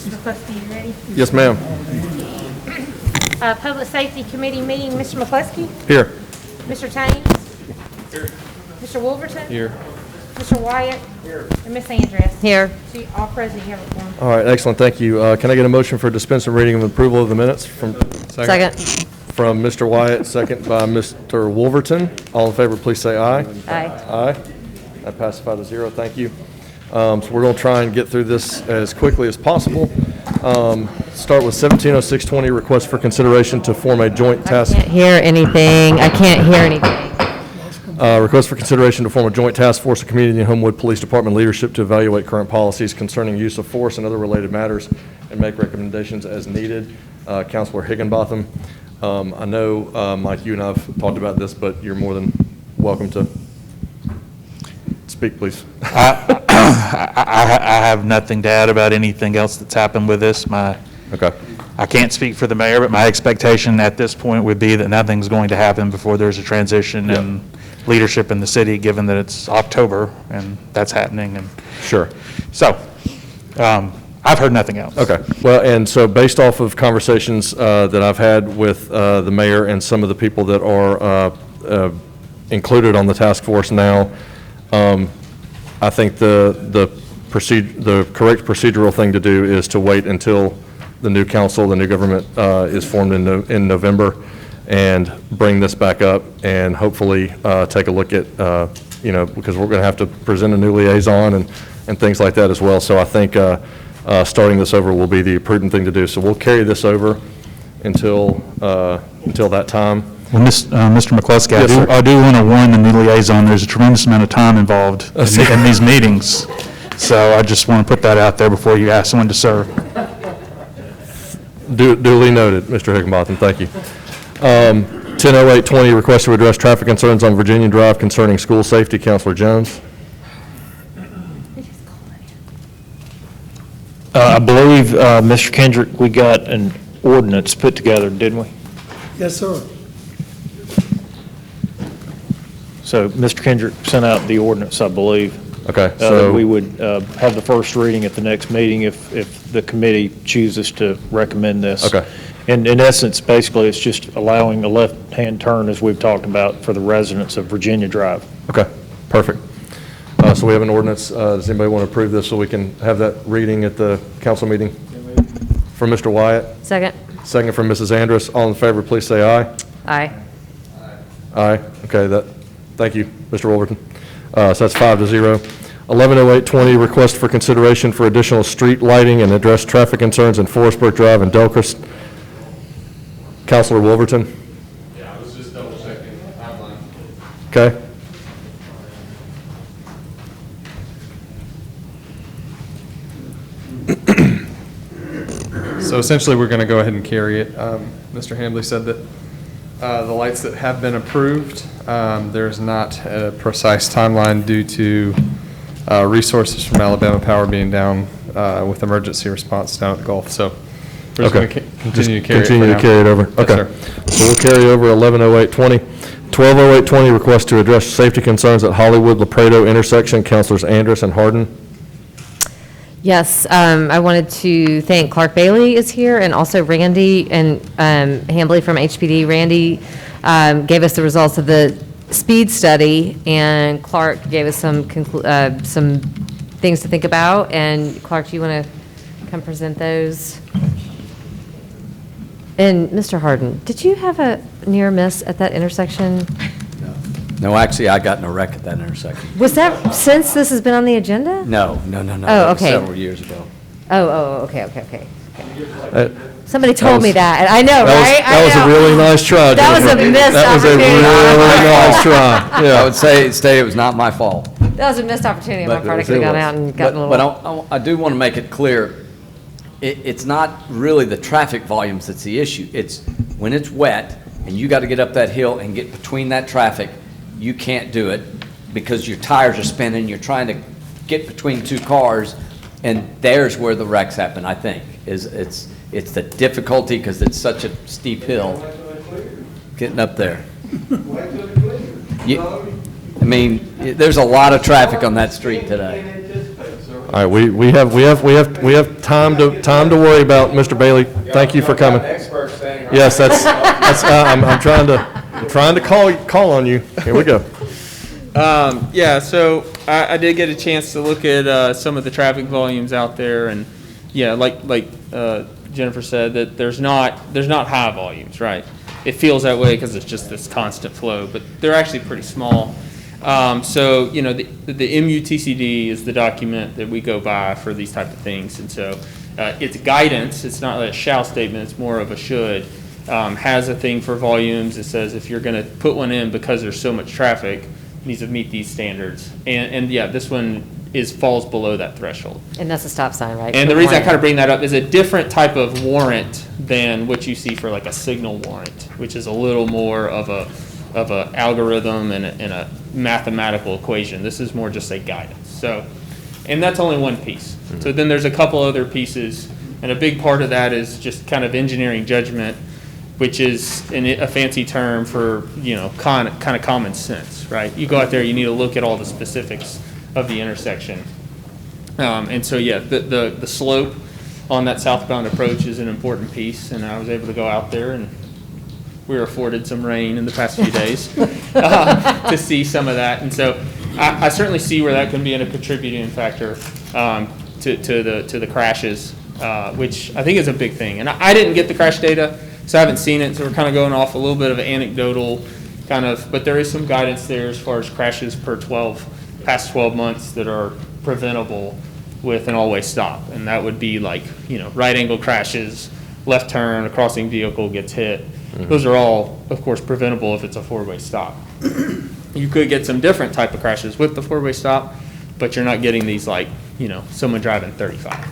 Mr. McCluskey, you ready? Yes, ma'am. Public Safety Committee meeting, Mr. McCluskey? Here. Mr. Thames? Here. Mr. Wolverton? Here. Mr. Wyatt? Here. And Ms. Andress? Here. All present, you have a quorum. All right, excellent, thank you. Can I get a motion for dispense and reading of approval of the minutes from? Second. From Mr. Wyatt, second by Mr. Wolverton. All in favor, please say aye. Aye. Aye. That passes 5-0, thank you. So we're going to try and get through this as quickly as possible. Start with 170620, request for consideration to form a joint task. Can't hear anything. I can't hear anything. Request for consideration to form a joint task force of community and Homewood Police Department leadership to evaluate current policies concerning use of force and other related matters and make recommendations as needed. Councilor Higginbotham, I know, Mike, you and I have talked about this, but you're more than welcome to speak, please. I have nothing to add about anything else that's happened with this. Okay. I can't speak for the mayor, but my expectation at this point would be that nothing's going to happen before there's a transition in leadership in the city, given that it's October and that's happening. And Sure. so, I've heard nothing else. Okay. Well, and so based off of conversations that I've had with the mayor and some of the people that are included on the task force now, I think the correct procedural thing to do is to wait until the new council, the new government is formed in November, and bring this back up and hopefully take a look at, because we're going to have to present a new liaison and things like that as well. So I think starting this over will be the prudent thing to do. So we'll carry this over until that time. Well, Mr. McCluskey, Yes, sir. I do want to warn the new liaison, there's a tremendous amount of time involved in these meetings. So I just want to put that out there before you ask someone to serve. Duly noted, Mr. Higginbotham, thank you. 100820, request to address traffic concerns on Virginia Drive concerning school safety. Councilor Jones. I believe, Mr. Kendrick, we got an ordinance put together, didn't we? Yes, sir. So Mr. Kendrick sent out the ordinance, I believe. Okay, That we would have the first reading at the next meeting if the committee chooses to recommend this. Okay. And in essence, basically, it's just allowing a left-hand turn, as we've talked about, for the residents of Virginia Drive. Okay, perfect. So we have an ordinance. Does anybody want to approve this so we can have that reading at the council meeting? From Mr. Wyatt. Second. Second from Mrs. Andress. All in favor, please say aye. Aye. Aye. Okay, thank you, Mr. Wolverton. So that's 5-0. 110820, request for consideration for additional street lighting and address traffic concerns in Forestburg Drive and Delcrest. Councilor Wolverton. Yeah, I was just double checking the timeline. Okay. So essentially, we're going to go ahead and carry it. Mr. Hambley said that the lights that have been approved, there's not a precise timeline due to resources from Alabama Power being down with emergency response down at the Gulf. So we're just going to continue to carry it for now. Continue to carry it over. Yes, Okay. sir. So we'll carry over 110820. 120820, request to address safety concerns at Hollywood La intersection. Councilors Andress and Harden. Yes, I wanted to thank Clark Bailey is here, and also Randy and Hambley from HPD. Randy gave us the results of the speed study, and Clark gave us some things to think about. And Clark, do you want to come present those? And Mr. Harden, did you have a near miss at that intersection? No, actually, I got in a wreck at that intersection. Was that since this has been on the agenda? No. Oh, That was okay. several years ago. Okay. Somebody told me that that. I know, right? That was a really nice try. That was a Jennifer. missed That was a really nice try. I Yeah. would say it was not my fault. That was a missed opportunity on my But part. I it could have gone was. out and gotten a But little. I do want to make it clear, it's not really the traffic volumes that's the issue. It's when it's wet and you got to get up that hill and get between that traffic, you can't do it because your tires are spinning, you're trying to get between two cars, and there's where the wrecks happen, I think. It's the difficulty because it's such a steep hill getting up there. There's a lot of traffic on that street today. All right, we have time to worry about, Mr. Bailey. Thank you for coming. Yes, I'm trying to call on you. Here we go. Yeah, so I did get a chance to look at some of the traffic volumes out there, and yeah, like Jennifer said, that there's not high volumes, right? It feels that way because it's just this constant flow, but they're actually pretty small. So the MUTCD is the document that we go by for these type of things, and so it's guidance. It's not a shall statement. It's more of a should. Has a thing for volumes. It says if you're going to put one in because there's so much traffic, it needs to meet these standards. And yeah, this one falls below that threshold. And that's a stop sign, right? And the reason I kind of bring that up is a different type of warrant than what you see for like a signal warrant, which is a little more of a algorithm and a mathematical equation. This is more just a guidance. So, and that's only one piece. So then there's a couple other pieces, and a big part of that is just kind of engineering judgment, which is a fancy term for kind of common sense, right? You go out there, you need to look at all the specifics of the intersection. And so, yeah, the slope on that southbound approach is an important piece, and I was able to go out there, and we were afforded some rain in the past few days to see some of that. And so I certainly see where that can be a contributing factor to the crashes, which I think is a big thing. And I didn't get the crash data, so I haven't seen it, so we're kind of going off a little bit of anecdotal but there is some guidance there as far as crashes past 12 months that are preventable with an all-way stop. And that would be like, right angle crashes, left turn, a crossing vehicle gets hit. Those are all, of course, preventable if it's a four-way stop. You could get some different type of crashes with the four-way stop, but you're not getting these like, someone driving 35.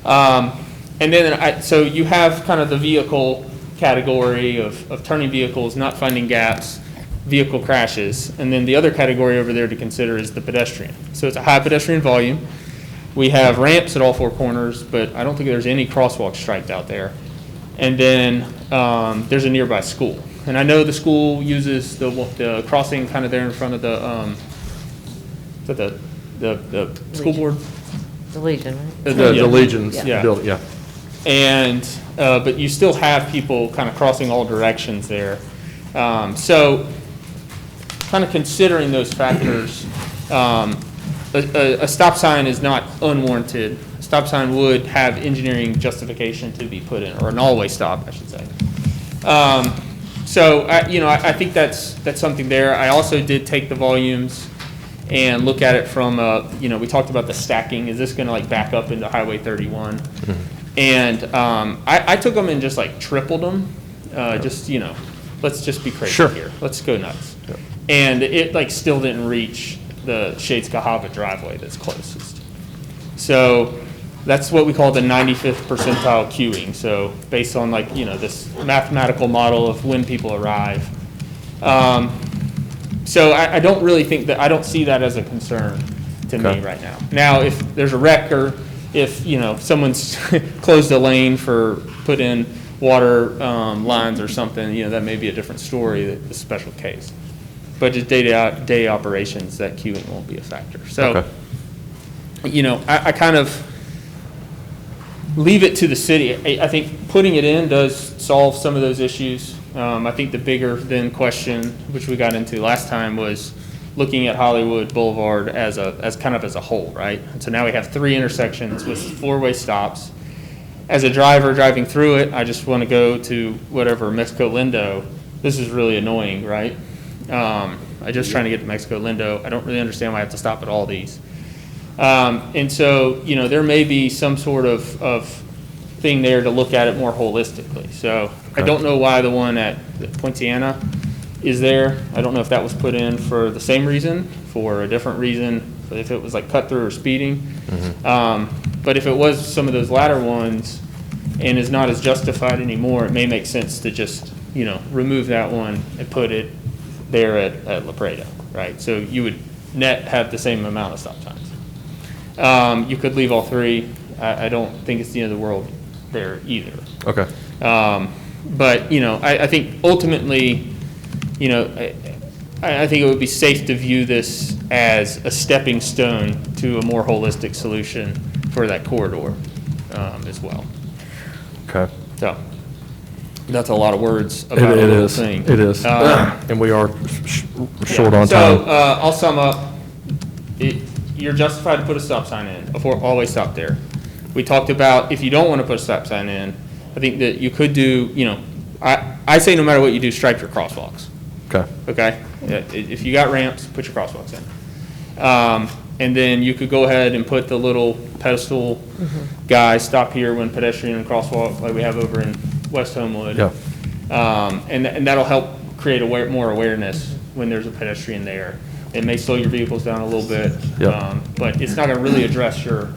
And then, so you have kind of the vehicle category of turning vehicles, not finding gaps, vehicle crashes, and then the other category over there to consider is the pedestrian. So it's a high pedestrian volume. We have ramps at all four corners, but I don't think there's any crosswalks striped out there. And then there's a nearby school. And I know the school uses the crossing kind of there in front of the school board? The Legion, right? The Legion's Yeah. building, yeah. And, but you still have people kind of crossing all directions there. So kind of considering those factors, a stop sign is not unwarranted. A stop sign would have engineering justification to be put in, or an all-way stop, I should say. So, I think that's something there. I also did take the volumes and look at it from, we talked about the stacking. Is this going to like back up into Highway 31? And I took them and just like tripled them. Let's just be crazy here. Let's go nuts. Yep. And it like still didn't reach the Shades Cahaba driveway that's closest. So that's what we call the 95th percentile queuing. So based on like, this mathematical model of when people arrive. So I don't really think I don't see that as a concern to me right now. Now, if there's a wreck or if, someone's closed a lane put in water lines or something, that may be a different story, a special case. But just day-to-day operations, that queuing won't be a factor. So, I kind of leave it to the city. I think putting it in does solve some of those issues. I think the bigger then question, which we got into last time, was looking at Hollywood Boulevard as kind of as a whole, right? And so now we have 3 intersections with 4-way stops. As a driver driving through it, I just want to go to whatever, Mexico Lindo. This is really annoying, right? I just trying to get to Mexico Lindo. I don't really understand why I have to stop at all these. And so, there may be some sort of thing there to look at it more holistically. So I don't know why the one at Poinciana is there. I don't know if that was put in for the same reason, for a different reason, but if it was like cut through or speeding. But if it was some of those latter ones and is not as justified anymore, it may make sense to just, remove that one and put it there at La Prada, right? So you would net have the same amount of stop signs. You could leave all 3. I don't think it's the end of the world there either. Okay. But, I think ultimately, I think it would be safe to view this as a stepping stone to a more holistic solution for that corridor as well. Okay. So, that's a lot of words It about a little is, thing. it is. And we are short on So, time. I'll sum up. You're justified to put a stop sign in, before, always stop there. We talked about if you don't want to put a stop sign in, I think that you could do, I say no matter what you do, stripe your crosswalks, Okay. okay? If you got ramps, put your crosswalks in. And then you could go ahead and put the little pedestal guy, stop here when pedestrian and crosswalk, like we have over in West Homewood. Yeah. And that'll help create more awareness when there's a pedestrian there. It may slow your vehicles down a little bit, Yeah. but it's not gonna really address your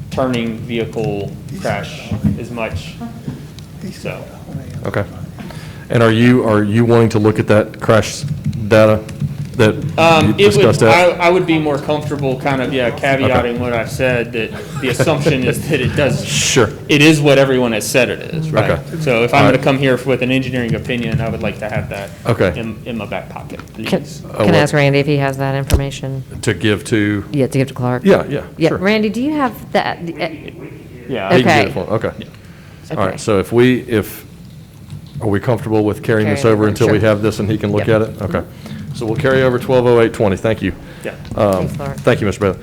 turning vehicle crash as much, so. Okay. And are you wanting to look at that crash data that you discussed that? I would be more comfortable kind of, caveating what I've said, that the assumption is that it does. Sure. It is what everyone has said it is, right? Okay. So if I'm All right. gonna come here with an engineering opinion, I would like to have that Okay. in my back pocket, Can please. can I ask Randy if he has that information? To give to, Yeah, to give to Clark? yeah, Yeah, sure. Randy, do you have that? Yeah. He can get it Okay. for- Okay. All Okay. right, so are we comfortable with carrying this Carrying over over, until we sure. have this and he can look Yep. at it? Okay. So we'll carry over 120820, thank you. Yeah. Thanks, Clark. Thank you, Mr. Bailey.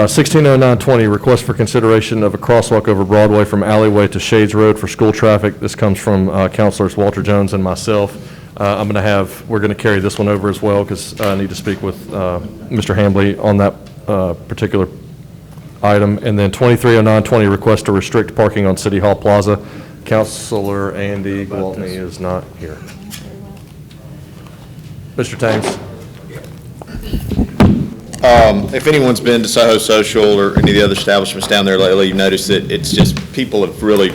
160920, request for consideration of a crosswalk over Broadway from alleyway to Shades Road for school traffic. This comes from Councilors Walter Jones and myself. We're going to carry this one over as well because I need to speak with Mr. Hambley on that particular item. And then 230920, request to restrict parking on City Hall Plaza. Councilor Andy Gwaltney is not here. Mr. Thames? If anyone's been to Soho Social or any of the other establishments down there lately, you've noticed that it's just, people have really,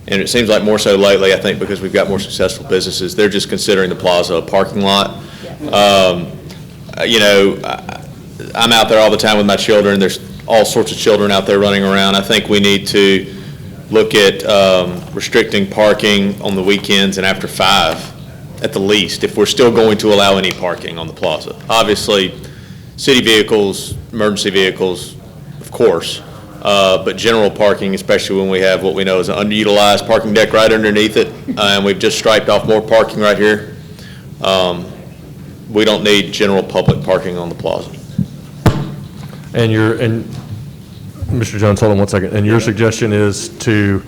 and it seems like more so lately, I think, because we've got more successful businesses, they're just considering the plaza a parking lot. I'm out there all the time with my children. There's all sorts of children out there running around. I think we need to look at restricting parking on the weekends and after 5 at the least, if we're still going to allow any parking on the plaza. Obviously, city vehicles, emergency vehicles, of course, but general parking, especially when we have what we know is an underutilized parking deck right underneath it, and we've just striped off more parking right here. We don't need general public parking on the plaza. And Mr. Jones, hold on one second. And your suggestion is to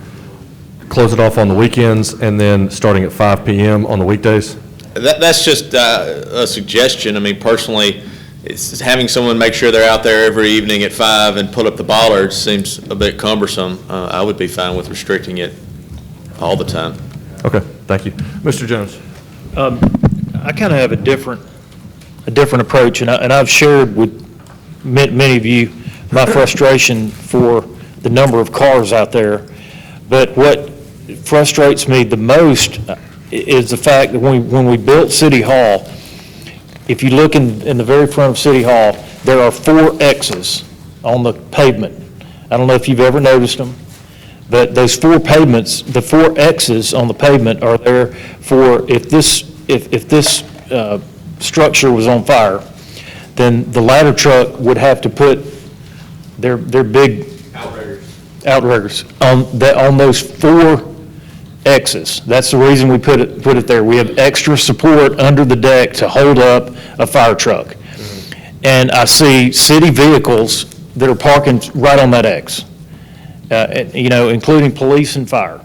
close it off on the weekends and then starting at 5 PM on the weekdays? That's just a suggestion. I mean, personally, it's having someone make sure they're out there every evening at 5 and put up the bollards seems a bit cumbersome. I would be fine with restricting it all the time. Okay, thank you. Mr. Jones? I kind of have a different approach, and I've shared with many of you my frustration for the number of cars out there. But what frustrates me the most is the fact that when we built City Hall, if you look in the very front of City Hall, there are 4 X's on the pavement. I don't know if you've ever noticed them, but those 4 pavements, the 4 X's on the pavement are there for if this structure was on fire, then the ladder truck would have to put their big outriggers on those 4 X's. That's the reason we put it there. We have extra support under the deck to hold up a fire truck. And I see city vehicles that are parking right on that X, including police and fire.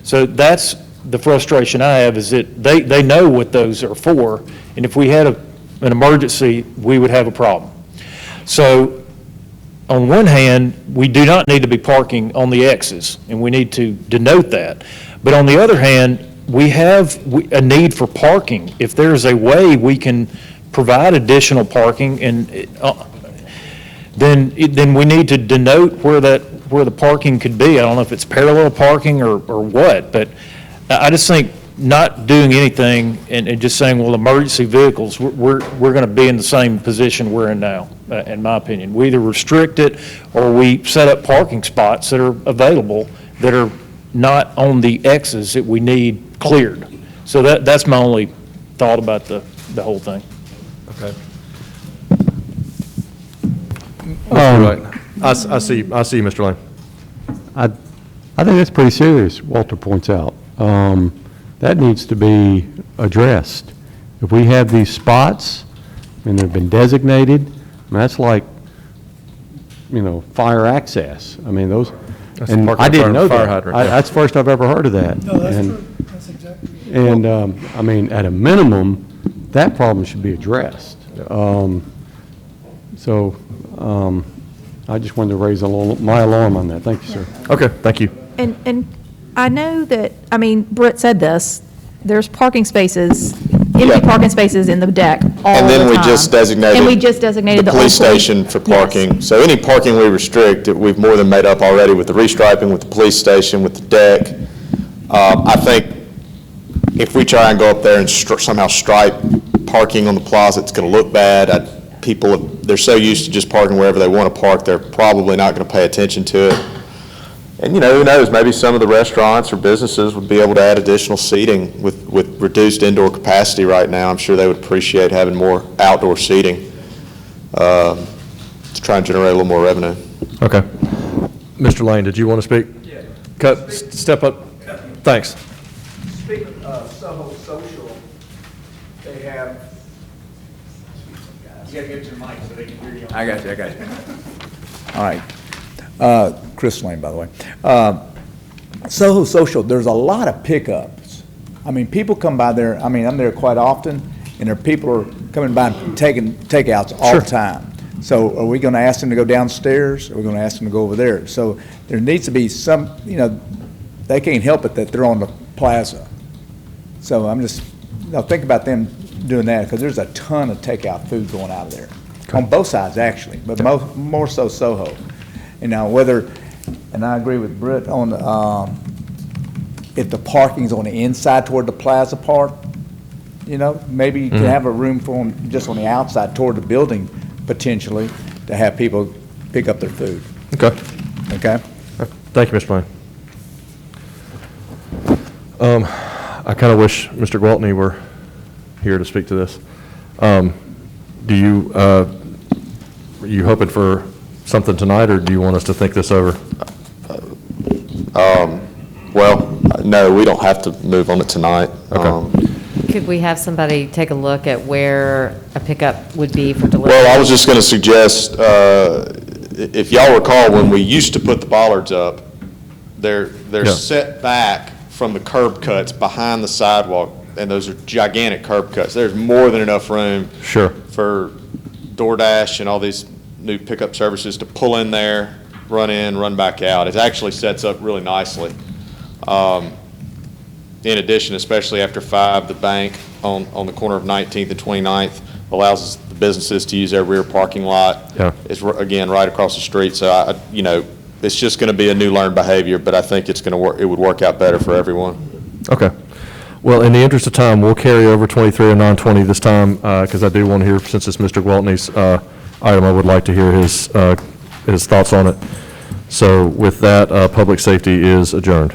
So that's the frustration I have, is that they know what those are for, and if we had an emergency, we would have a problem. So on one hand, we do not need to be parking on the X's, and we need to denote that. But on the other hand, we have a need for parking. If there's a way we can provide additional parking, and then we need to denote where the parking could be. I don't know if it's parallel parking or what, but I just think not doing anything and just saying, well, emergency vehicles, we're going to be in the same position we're in now, in my opinion. We either restrict it or we set up parking spots that are available that are not on the X's that we need cleared. So that's my only thought about the the whole thing. Okay. Mr. Wright. I see you, Mr. Lane. I think that's pretty serious, Walter points out. That needs to be addressed. If we have these spots, and they've been designated, I mean, that's like, fire access. I mean, those, That's and marking I a didn't know fire that. hydrant, yeah. That's the first I've ever heard of that. No, that's And- true. That's exactly. And, I mean, at a minimum, that problem should be addressed. I just wanted to raise my alarm on that. Thank you, sir. Okay, thank you. And I know that, I mean, Britt said this, there's parking spaces, empty parking spaces in the deck all the time. And then we just designated. And we just designated the the police old station for Yes. parking. So any parking we restrict, we've more than made up already with the restriping, with the police station, with the deck. I think if we try and go up there and somehow stripe parking on the plaza, it's going to look bad. People, they're so used to just parking wherever they want to park, they're probably not going to pay attention to it. And, who knows, maybe some of the restaurants or businesses would be able to add additional seating with reduced indoor capacity right now. I'm sure they would appreciate having more outdoor seating to try and generate a little more revenue. Okay. Mr. Lane, did you want to speak? Yeah. Step up. Thanks. Speaking of Soho Social, they have, you gotta get to the mic so they can hear you. I got you. All right. Chris Lane, by the way. Soho Social, there's a lot of pickups. I mean, people come by there, I mean, I'm there quite often, and there are people are coming by and taking takeouts all the time. So are we gonna ask them to go downstairs? Or are we gonna ask them to go over there? So there needs to be some, they can't help it that they're on the plaza. So I'm just, think about them doing that, because there's a ton of takeout food going out of there. On both sides, actually, but more so Soho. And now and I agree with Britt on the, if the parking's on the inside toward the plaza part, maybe you can have a room for them just on the outside toward the building, potentially, to have people pick up their food. Okay. Okay? Thank you, Mr. Lane. I kind of wish Mr. Gwaltney were here to speak to this. Are you hoping for something tonight, or do you want us to think this over? Well, no, we don't have to move on it tonight. Okay. Could we have somebody take a look at where a pickup would be for delivery? Well, I was just going to suggest, if y'all recall, when we used to put the bollards up, they're set back from the curb cuts behind the sidewalk, and those are gigantic curb cuts. There's more than enough room Sure. for DoorDash and all these new pickup services to pull in there, run in, run back out. It actually sets up really nicely. In addition, especially after 5, the bank on the corner of 19th and 29th allows the businesses to use their rear parking lot. Yeah. It's, again, right across the street. So, it's just going to be a new learned behavior, but I think it's going to work. It would work out better for everyone. Okay. Well, in the interest of time, we'll carry over 23 and 920 this time, because I do want to hear, since it's Mr. Gwaltney's item, I would like to hear his thoughts on it. So with that, public safety is adjourned.